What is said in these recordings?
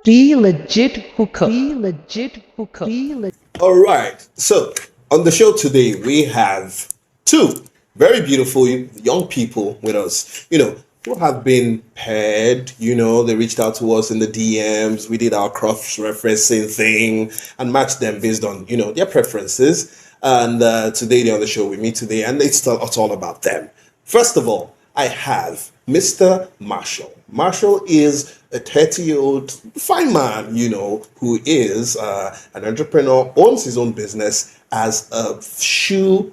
The legit hookup. The legit hookup. All right. So on the show today, we have two very beautiful young people with us, who have been paired. They reached out to us in the DMs. We did our cross referencing thing and matched them based on, their preferences. And today they're on the show with me today, and it's all about them. First of all, I have Mr. Marshall. Marshall is a 30-year-old fine man, who is an entrepreneur, owns his own business as a shoe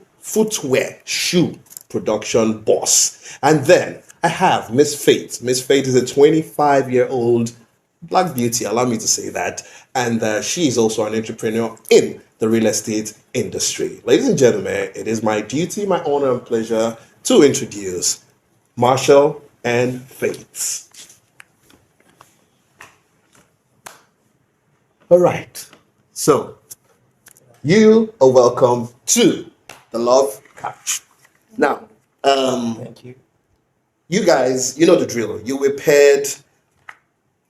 production boss. And then I have Miss Faith. Miss Faith is a 25-year-old Black beauty, allow me to say that. And she is also an entrepreneur in the real estate industry. Ladies and gentlemen, it is my duty, my honor, and pleasure to introduce Marshall and Faith. All right. So, you are welcome to the Love Couch. Now, Thank you. you guys, you know the drill. You were paired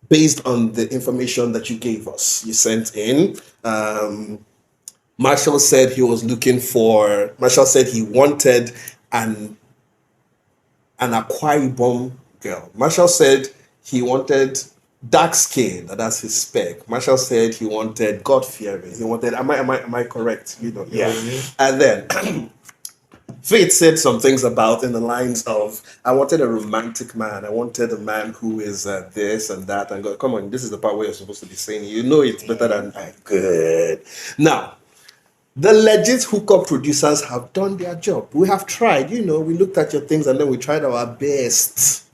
based on the information that you gave us. You sent in. Marshall said he wanted an Akwa Ibom girl. Marshall said he wanted dark skin, that's his spec. Marshall said he wanted God fearing. He wanted, am I correct? Yeah. And then Faith said some things about in the lines of, I wanted a romantic man. I wanted a man who is this and that. And God, come on, this is the part where you're supposed to be saying, it's better than I. Good. Now, the legit hookup producers have done their job. We have tried, we looked at your things and then we tried our best.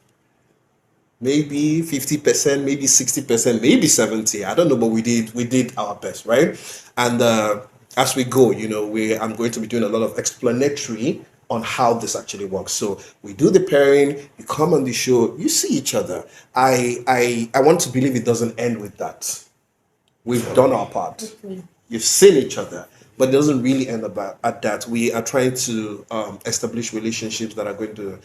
Maybe 50%, maybe 60%, maybe 70%. I don't know, but we did our best, right? And as we go, I'm going to be doing a lot of explanatory on how this actually works. So we do the pairing, you come on the show, you see each other. I want to believe it doesn't end with that. We've done our part. You've seen each other, but it doesn't really end at that. We are trying to establish relationships that are going to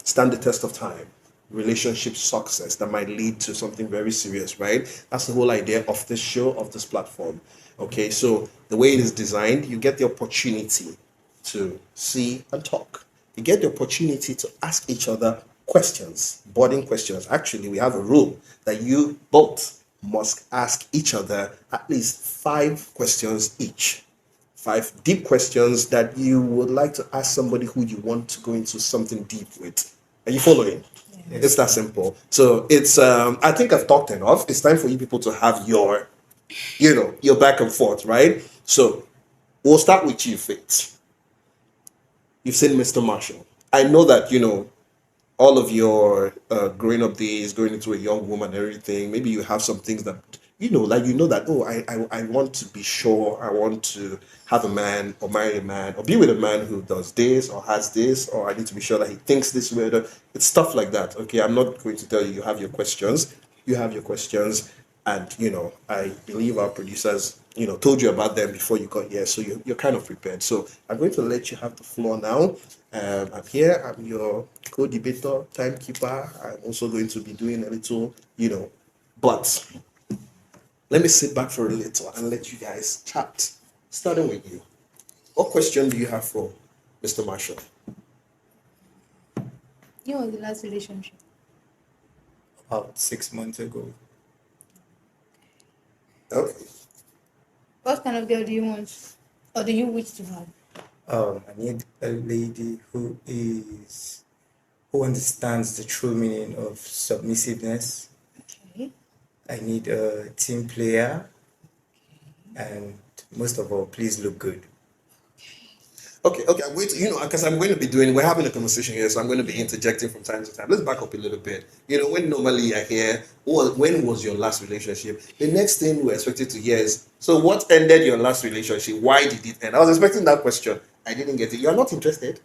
stand the test of time. Relationship success that might lead to something very serious, right? That's the whole idea of this show, of this platform. Okay, so the way it is designed, you get the opportunity to see and talk. You get the opportunity to ask each other questions, burning questions. Actually, we have a rule that you both must ask each other at least 5 questions each. 5 deep questions that you would like to ask somebody who you want to go into something deep with. Are you following? Yes. It's that simple. So it's I think I've talked enough. It's time for you people to have your back and forth, right? So we'll start with you, Faith. You've seen Mr. Marshall. I know that all of your growing up days, going into a young woman and everything. Maybe you have some things that that I want to be sure, I want to have a man or marry a man or be with a man who does this or has this, or I need to be sure that he thinks this way. It's stuff like that. Okay, I'm not going to tell you have your questions. You have your questions, and I believe our producers told you about them before you got here, so you're kind of prepared. So I'm going to let you have the floor now. I'm here. I'm your co-debater, timekeeper. I'm also going to be doing a little, but let me sit back for a little and let you guys chat. Starting with you. What question do you have for Mr. Marshall? What was the last relationship? About 6 months ago. Okay. What kind of girl do you want? Or do you wish to have? I need a lady who understands the true meaning of submissiveness. Okay. I need a team player, and most of all, please look good. Okay. I'm going to, because we're having a conversation here, so I'm going to be interjecting from time to time. Let's back up a little bit. When normally I hear, when was your last relationship? The next thing we're expected to hear is, so what ended your last relationship? Why did it end? I was expecting that question. I didn't get it. You're not interested?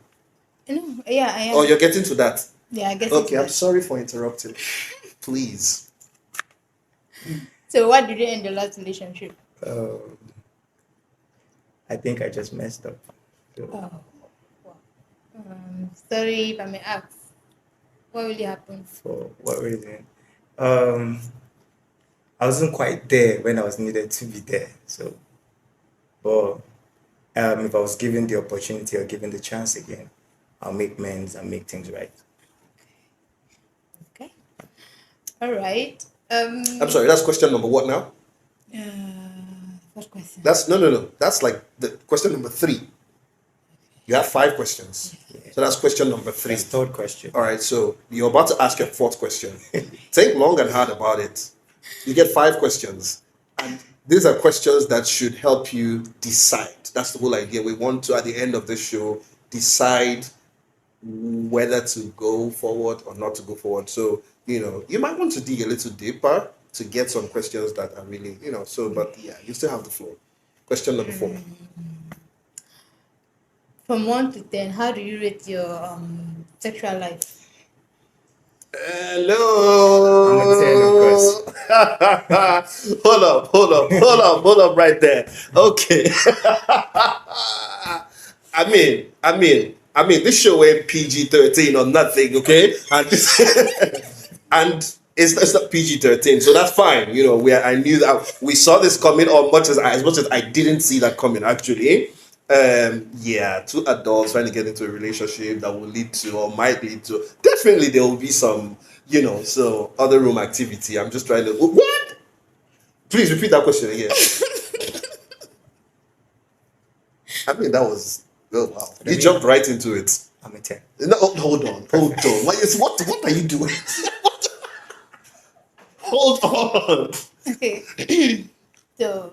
No, yeah, I am. Oh, you're getting to that? Yeah, I guess. Okay, I'm sorry for interrupting. Please. So why did you end your last relationship? I think I just messed up. So, Wow. Sorry if I may ask. What really happened? for what reason? I wasn't quite there when I was needed to be there. So, but if I was given the opportunity or given the chance again, I'll make amends and make things right. Okay. All right. I'm sorry, that's question number what now? What question? That's no. That's like the question number 3. You have 5 questions. So that's question number 3. That's third question. All right, so you're about to ask your 4th question. Think long and hard about it. You get 5 questions. And these are questions that should help you decide. That's the whole idea. We want to, at the end of the show, decide whether to go forward or not to go forward. So, you might want to dig a little deeper to get some questions that are really, but yeah, you still have the floor. Question number 4. From 1 to 10, how do you rate your sexual life? Hello. I'm a 10, of course. Hold up right there. Okay. I mean, this show ain't PG-13 or nothing, okay? And it's not PG-13, so that's fine. I knew that we saw this coming, or as much as I didn't see that coming actually. 2 adults trying to get into a relationship that will lead to or might lead to, definitely there will be some, so other room activity. I'm just trying to, what? Please repeat that question again. I mean, that was, oh wow. You jumped right into it. I'm a 10. No, hold on. What are you doing? Hold on. Okay. So,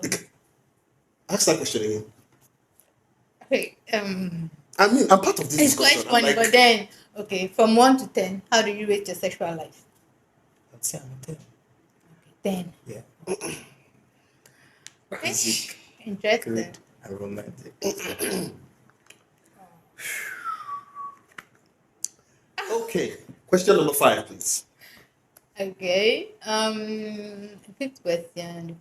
Ask that question again. okay. I mean, I'm part of this It's quite discussion. funny, but then, okay, from 1 to 10, how do you rate your sexual life? I'd say I'm a 10. 10. Yeah. Okay. Basic, Interesting. good, and romantic. Okay. Question number 5, please. Okay. Fifth question.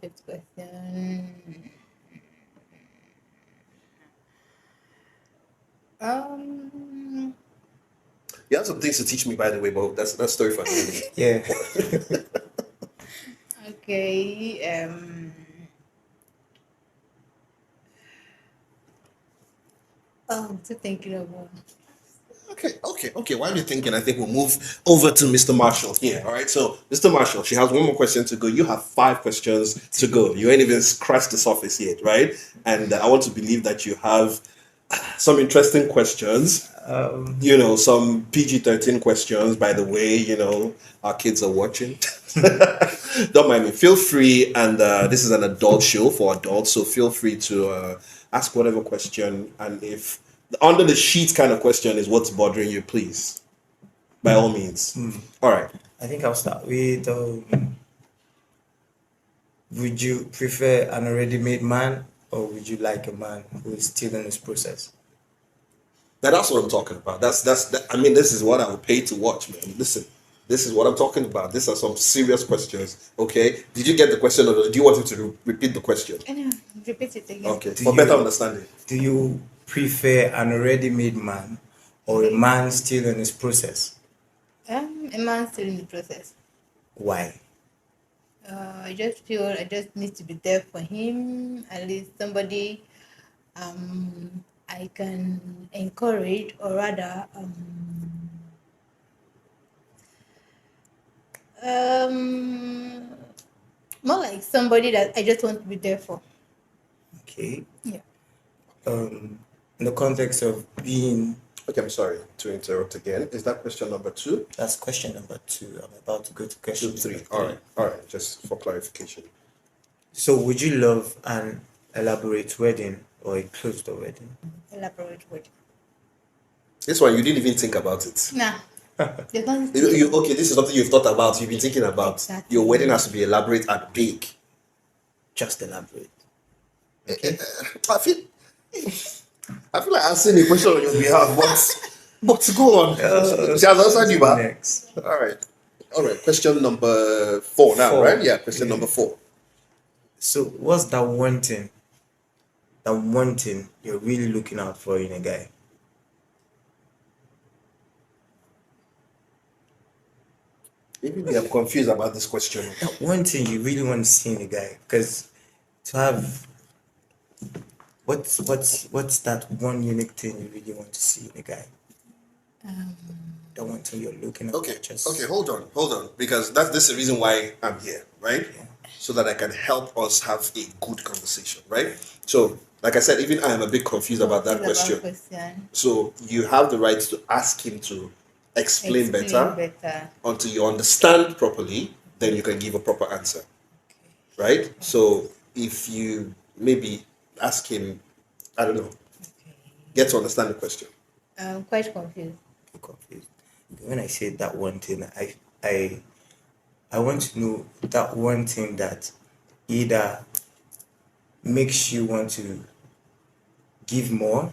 You have some things to teach me, by the way, but that's story for another day. Yeah. Okay. I'm still thinking about. Okay. While you're thinking, I think we'll move over to Mr. Marshall here. All right. So, Mr. Marshall, she has 1 more question to go. You have 5 questions to go. You ain't even scratched the surface yet, right? And I want to believe that you have some interesting questions. Some PG-13 questions. By the way, our kids are watching. Don't mind me. Feel free, and this is an adult show for adults, so feel free to ask whatever question. And if the under the sheet kind of question is what's bothering you, please, by all means. All right. I think I'll start with would you prefer an already made man, or would you like a man who is still in his process? Now that's what I'm talking about. I mean, this is what I would pay to watch, man. Listen, this is what I'm talking about. These are some serious questions. Okay, did you get the question, or do you want him to repeat the question? Repeat it again. Okay, for better understanding. Do you prefer an already made man, or a man still in his process? A man still in the process. Why? I just feel I just need to be there for him, at least somebody I can encourage, or rather more like somebody that I just want to be there for. Okay. Yeah. In the context of being, Okay, I'm sorry to interrupt again. Is that question number 2? that's question number 2. I'm about to go to question 2, 3. number All right. Just for clarification. So, would you love an elaborate wedding or a closed door wedding? Elaborate word. This one you didn't even think about it. Nah. There's nothing to Okay, this is something you've thought about. You've been thinking about. Exactly. Your wedding has to be elaborate and big. Just elaborate. I feel like answering a question on your behalf, but go on. She has answered you back. Next. All right. Question number 4 now, 4. right? Yeah, question number 4. So, what's that one thing you're really looking out for in a guy? Maybe I'm confused about this question. That one thing you really want to see in a guy, because to have what's that one unique thing you really want to see in a guy? That one thing you're looking at. Okay, hold on, because this is the reason why I'm here, right? Yeah. So that I can help us have a good conversation, right? So, like I said, even I am a bit confused about that question. So you have the right to ask him to explain better until you understand properly, then you can give a proper answer, right? So if you maybe ask him, I don't know, get to understand the question. I'm quite confused. Confused. When I say that one thing, I want to know that one thing that either makes you want to give more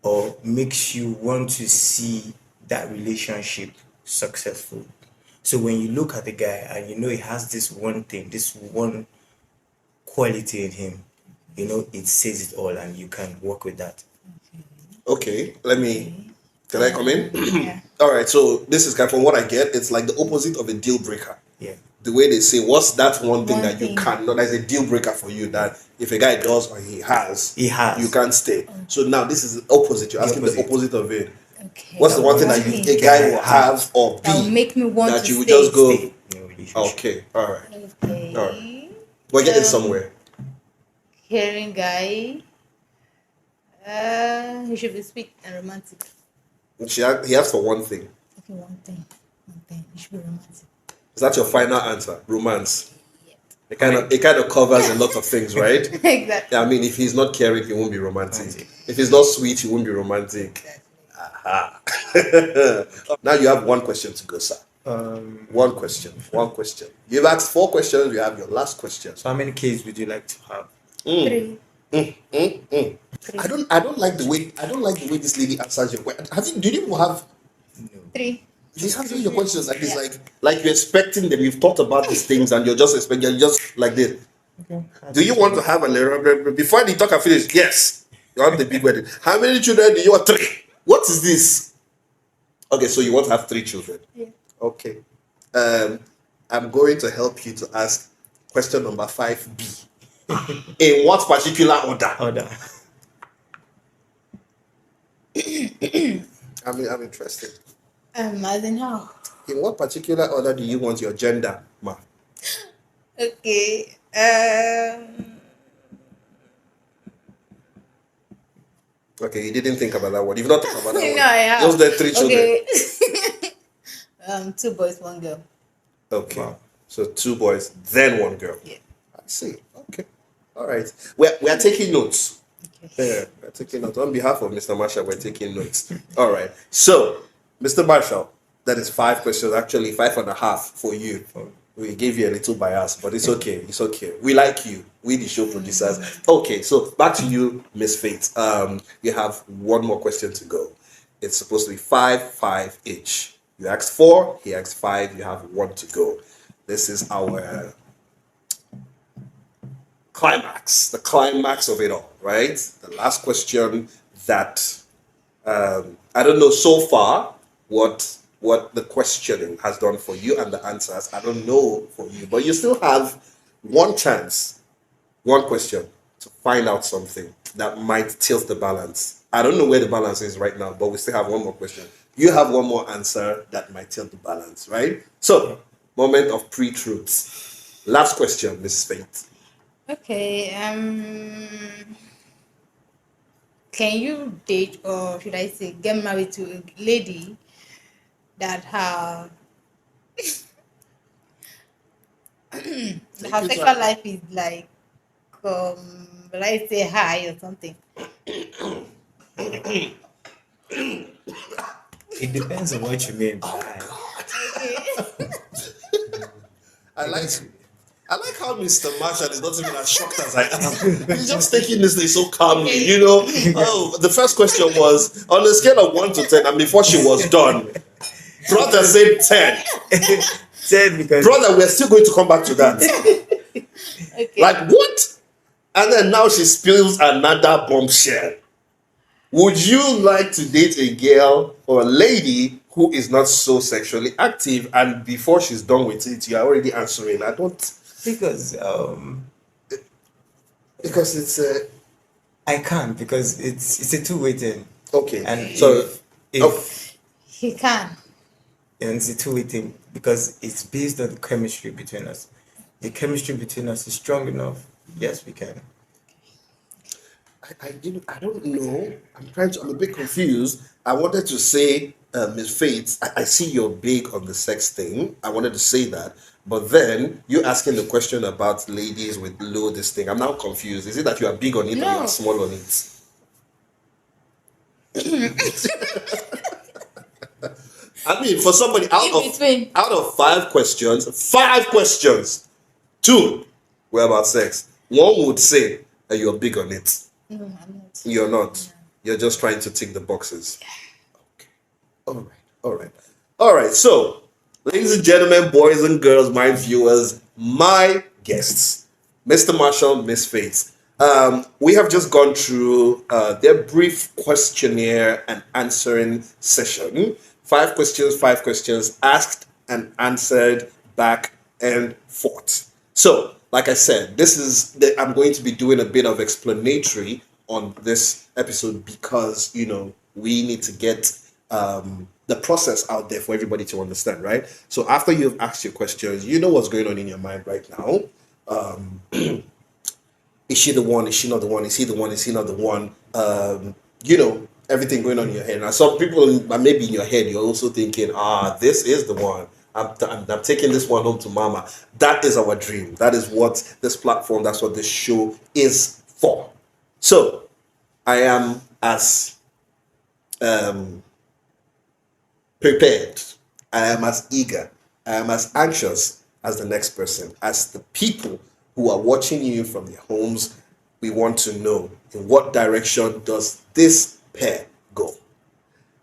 or makes you want to see that relationship successful. So when you look at the guy and you know he has this one thing, this one quality in him, you know, it says it all and you can work with that. Okay, can I come in? Yeah. All right, so this is from what I get, it's like the opposite of a deal breaker. Yeah. The way they say, what's that one thing One that you thing. cannot, that's a deal breaker for you, that if a guy does or he has, He has. you can't stay. So now this is the opposite. You're asking the opposite. opposite of it. Okay. What's the one thing that a guy will have or that will be make me want that to you would stay. just go, Stay in a relationship. okay, all right. Okay. All right. We're getting somewhere. Caring guy. He should be sweet and romantic. He has for one thing. Okay, one thing. He should be romantic. Is that your final answer? Romance. Yeah. It kind of covers a lot of things, right? Exactly. I mean, if he's not caring, he won't be romantic. If he's not sweet, he won't be romantic. Aha. Now you have one question to go, sir. One question. You've asked 4 questions. You have your last question. So how many kids would you like to have? 3. I don't like the way this lady answers your question. Did you have 3. she's answering your questions like this, like you're expecting them, you've thought about these things and you're just like this. Okay. Do you want to have before the talk and finish? Yes. You want the big wedding. How many children do you want? 3. What is this? Okay, so you want to have 3 children. Yeah. Okay. I'm going to help you to ask question number 5B. In what particular order? I'm interested. As in how? In what particular order do you want your gender, ma? Okay. Okay, you didn't think about that one. You've not thought about that one. No, I have. Those the 3 children. Okay. 2 boys, 1 girl. Okay. Wow. So 2 boys, then 1 girl. Yeah. I see. Okay. All right. We are taking notes. Okay. Yeah, we're taking notes. On behalf of Mr. Marshall, we're taking notes. All right. So, Mr. Marshall, that is 5 questions, actually 5.5 for you. We gave you a little bias, but it's okay. It's okay. We like you. We the show producers. Okay, so back to you, Miss Faith. You have 1 more question to go. It's supposed to be 5 each. You asked 4, he asked 5, you have 1 to go. This is our climax, the climax of it all, right? The last question that I don't know so far what the questioning has done for you and the answers. I don't know for you, but you still have 1 chance, 1 question to find out something that might tilt the balance. I don't know where the balance is right now, but we still have 1 more question. You have 1 more answer that might tilt the balance, right? So, moment of pre-truths. Last question, Mrs. Faith. Okay. Can you date, or should I say get married to a lady that her sexual life is like will I say high or something? It depends on what you mean by I like how Mr. Marshall is not even as shocked as I am. He's just taking this thing so calmly, you know. Oh, the first question was on a scale of 1 to 10, and before she was done, brother said 10. 10 because Brother, we're still going to come back to that. Okay. Like what? And then now she spills another bombshell. Would you like to date a girl or a lady who is not so sexually active, and before she's done with it, you're already answering. I don't, Because because it's a I can't, because it's a two-way thing. okay. And So if He can. and it's a two-way thing because it's based on the chemistry between us. The chemistry between us is strong enough. Yes, we can. I don't know. I'm a bit confused. I wanted to say, Miss Faith, I see you're big on the sex thing. I wanted to say that. But then you asking the question about ladies with low this thing. I'm now confused. Is it that you are big on it or you No. are small on it? I mean, for somebody In between. out of five questions, two were about sex. One would say that you're big on it. No, I'm not. You're not. You're just trying to tick the boxes. Okay. All right. So, ladies and gentlemen, boys and girls, my viewers, my guests, Mr. Marshall, Miss Faith. We have just gone through their brief questionnaire and answering session. Five questions asked and answered back and forth. So, like I said, I'm going to be doing a bit of explanatory on this episode because, we need to get the process out there for everybody to understand, right? So after you've asked your questions, you know what's going on in your mind right now. Is she the one? Is she not the one? Is he the one? Is he not the one? Everything going on in your head. Now, some people, maybe in your head, you're also thinking, this is the one. I'm taking this one home to mama. That is our dream. That is what this platform, that's what this show is for. So, I am as prepared. I am as eager. I am as anxious as the next person. As the people who are watching you from their homes, we want to know, in what direction does this pair go?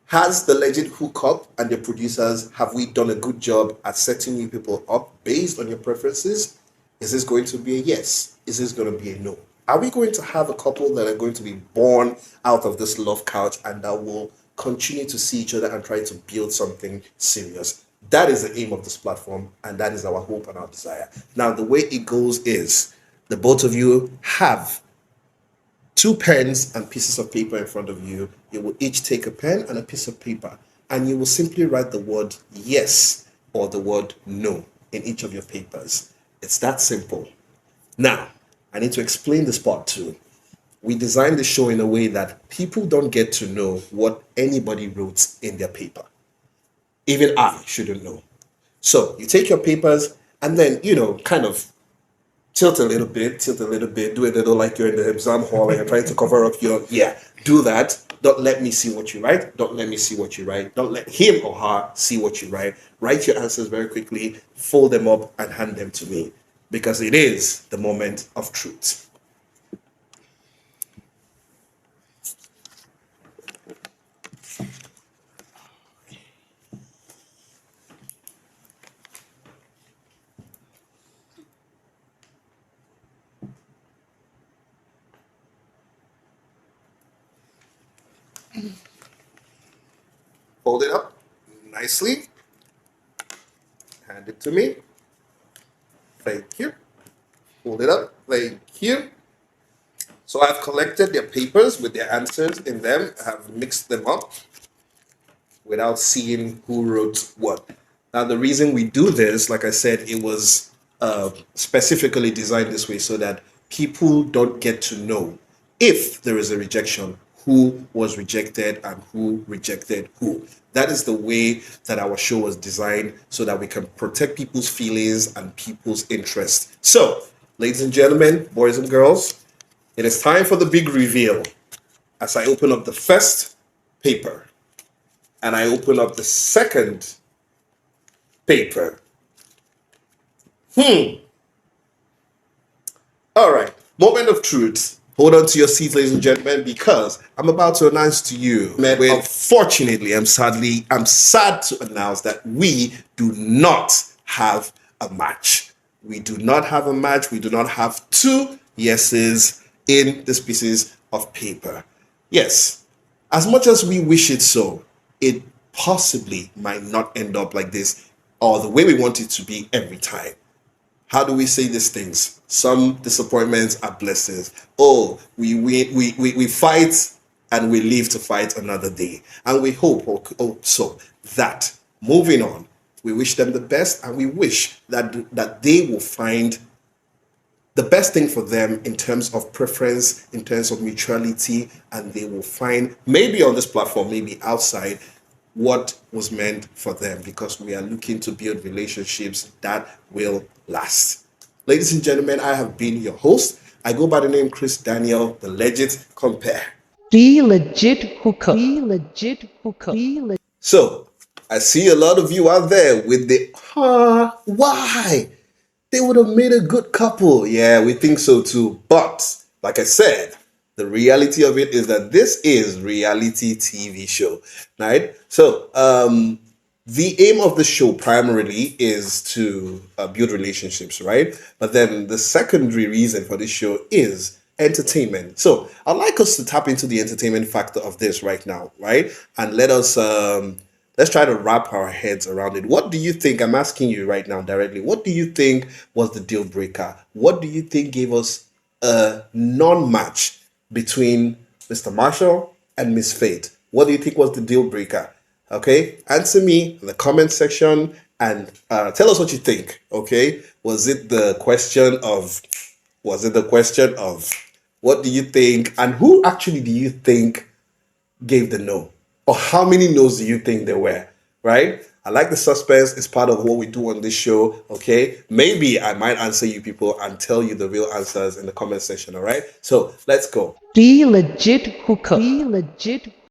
Has the legit hookup and the producers, have we done a good job at setting you people up based on your preferences? Is this going to be a yes? Is this going to be a no? Are we going to have a couple that are going to be born out of this love couch and that will continue to see each other and try to build something serious? That is the aim of this platform, and that is our hope and our desire. Now, the way it goes is the both of you have 2 pens and pieces of paper in front of you. You will each take a pen and a piece of paper, and you will simply write the word yes or the word no in each of your papers. It's that simple. Now, I need to explain this part too. We designed the show in a way that people don't get to know what anybody wrote in their paper. Even I shouldn't know. So you take your papers and then, kind of tilt a little bit, do a little like you're in the exam hall and you're trying to cover up do that. Don't let me see what you write. Don't let me see what you write. Don't let him or her see what you write. Write your answers very quickly, fold them up and hand them to me because it is the moment of truth. Fold it up nicely. Hand it to me. Thank you. Fold it up. Thank you. So I've collected their papers with their answers in them. I have mixed them up without seeing who wrote what. Now, the reason we do this, like I said, it was specifically designed this way so that people don't get to know if there is a rejection, who was rejected and who rejected who. That is the way that our show was designed so that we can protect people's feelings and people's interests. So, ladies and gentlemen, boys and girls, it is time for the big reveal. As I open up the first paper and I open up the second paper. All right, moment of truth. Hold on to your seats, ladies and gentlemen, because I'm about to announce to you, unfortunately, I'm sad to announce that we do not have a match. We do not have a match. We do not have 2 yeses in these pieces of paper. Yes, as much as we wish it so, it possibly might not end up like this or the way we want it to be every time. How do we say these things? Some disappointments are blessings. Oh, we fight and we live to fight another day. And we hope also that moving on, we wish them the best and we wish that they will find the best thing for them in terms of preference, in terms of mutuality, and they will find, maybe on this platform, maybe outside, what was meant for them, because we are looking to build relationships that will last. Ladies and gentlemen, I have been your host. I go by the name Chris Danielthelegitcompere. The legit hookup. The legit hookup. So, I see a lot of you out there with the, why? They would have made a good couple. Yeah, we think so too. But, like I said, the reality of it is that this is reality TV show, right? So, the aim of the show primarily is to build relationships, right? But then the secondary reason for this show is entertainment. So I'd like us to tap into the entertainment factor of this right now, right? And let's try to wrap our heads around it. What do you think? I'm asking you right now directly. What do you think was the deal breaker? What do you think gave us a non-match between Mr. Marshall and Miss Fate? What do you think was the deal breaker? Okay, answer me in the comment section and tell us what you think. Okay, was it the question of what do you think, and who actually do you think gave the no, or how many no's do you think there were? Right? I like the suspense. It's part of what we do on this show. Okay, maybe I might answer you people and tell you the real answers in the comment section. All right, so let's go. The legit hookup. The legit